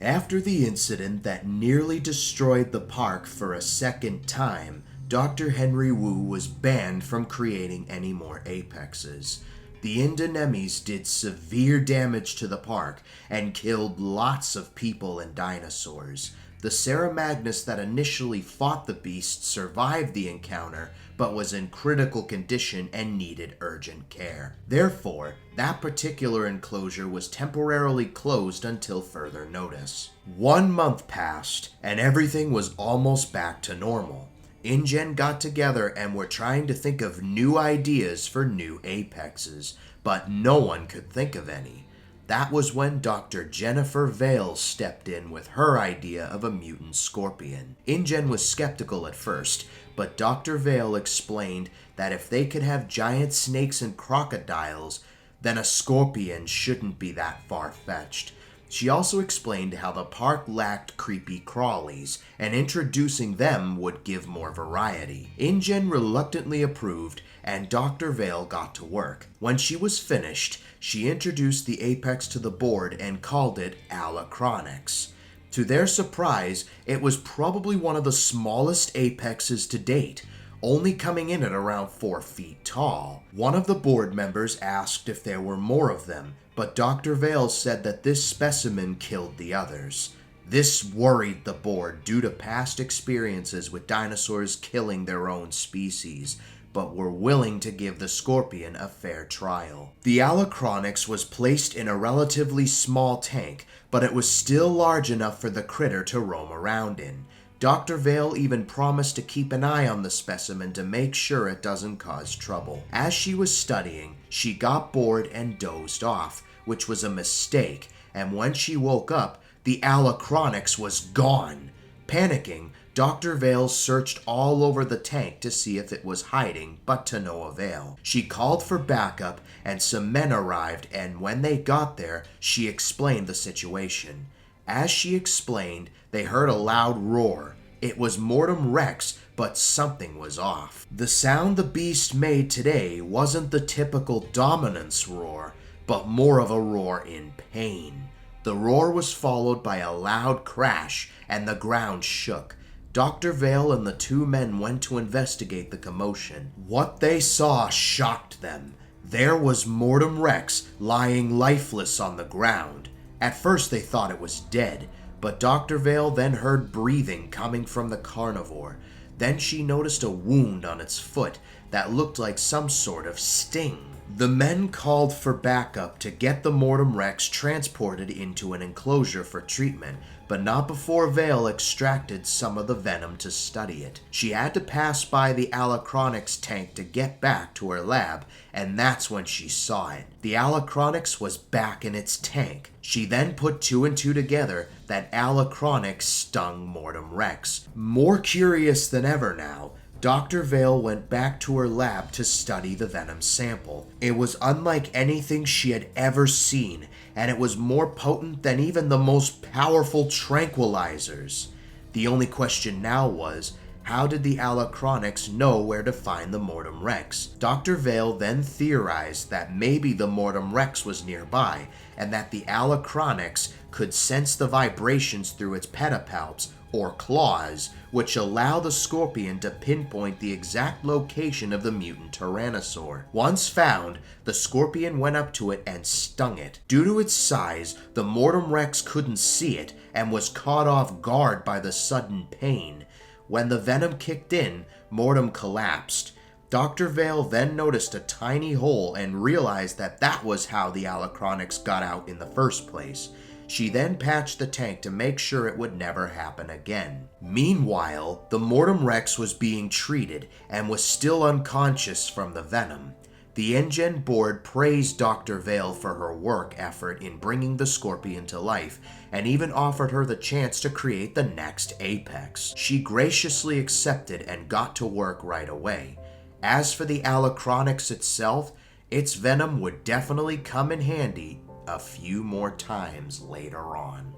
After the incident that nearly destroyed the park for a second time, Dr. Henry Wu was banned from creating any more apexes. The Indonemes did severe damage to the park and killed lots of people and dinosaurs. The Sarah Magnus that initially fought the beast survived the encounter, but was in critical condition and needed urgent care. Therefore, that particular enclosure was temporarily closed until further notice. 1 month passed, and everything was almost back to normal. InGen got together and were trying to think of new ideas for new apexes, but no one could think of any. That was when Dr. Jennifer Vale stepped in with her idea of a mutant scorpion. InGen was skeptical at first, but Dr. Vale explained that if they could have giant snakes and crocodiles, then a scorpion shouldn't be that far-fetched. She also explained how the park lacked creepy crawlies, and introducing them would give more variety. InGen reluctantly approved, and Dr. Vale got to work. When she was finished, she introduced the apex to the board and called it Alacranix. To their surprise, it was probably one of the smallest apexes to date, only coming in at around 4 feet tall. One of the board members asked if there were more of them, but Dr. Vale said that this specimen killed the others. This worried the board due to past experiences with dinosaurs killing their own species, but were willing to give the scorpion a fair trial. The Alacranix was placed in a relatively small tank, but it was still large enough for the critter to roam around in. Dr. Vale even promised to keep an eye on the specimen to make sure it doesn't cause trouble. As she was studying, she got bored and dozed off, which was a mistake, and when she woke up, the Alacranix was gone. Panicking, Dr. Vale searched all over the tank to see if it was hiding, but to no avail. She called for backup, and some men arrived, and when they got there, she explained the situation. As she explained, they heard a loud roar. It was Mortem Rex, but something was off. The sound the beast made today wasn't the typical dominance roar, but more of a roar in pain. The roar was followed by a loud crash, and the ground shook. Dr. Vale and the 2 men went to investigate the commotion. What they saw shocked them. There was Mortem Rex lying lifeless on the ground. At first they thought it was dead, but Dr. Vale then heard breathing coming from the carnivore. Then she noticed a wound on its foot that looked like some sort of sting. The men called for backup to get the Mortem Rex transported into an enclosure for treatment, but not before Vale extracted some of the venom to study it. She had to pass by the Alacranix tank to get back to her lab, and that's when she saw it. The Alacranix was back in its tank. She then put 2 and 2 together that Alacranix stung Mortem Rex. More curious than ever now, Dr. Vale went back to her lab to study the venom sample. It was unlike anything she had ever seen, and it was more potent than even the most powerful tranquilizers. The only question now was, how did the Alacranix know where to find the Mortem Rex? Dr. Vale then theorized that maybe the Mortem Rex was nearby, and that the Alacranix could sense the vibrations through its pedipalps, or claws, which allow the scorpion to pinpoint the exact location of the mutant tyrannosaur. Once found, the scorpion went up to it and stung it. Due to its size, the Mortem Rex couldn't see it and was caught off guard by the sudden pain. When the venom kicked in, Mortem collapsed. Dr. Vale then noticed a tiny hole and realized that that was how the Alacranix got out in the first place. She then patched the tank to make sure it would never happen again. Meanwhile, the Mortem Rex was being treated and was still unconscious from the venom. The InGen board praised Dr. Vale for her work effort in bringing the scorpion to life, and even offered her the chance to create the next apex. She graciously accepted and got to work right away. As for the Alacranix itself, its venom would definitely come in handy a few more times later on.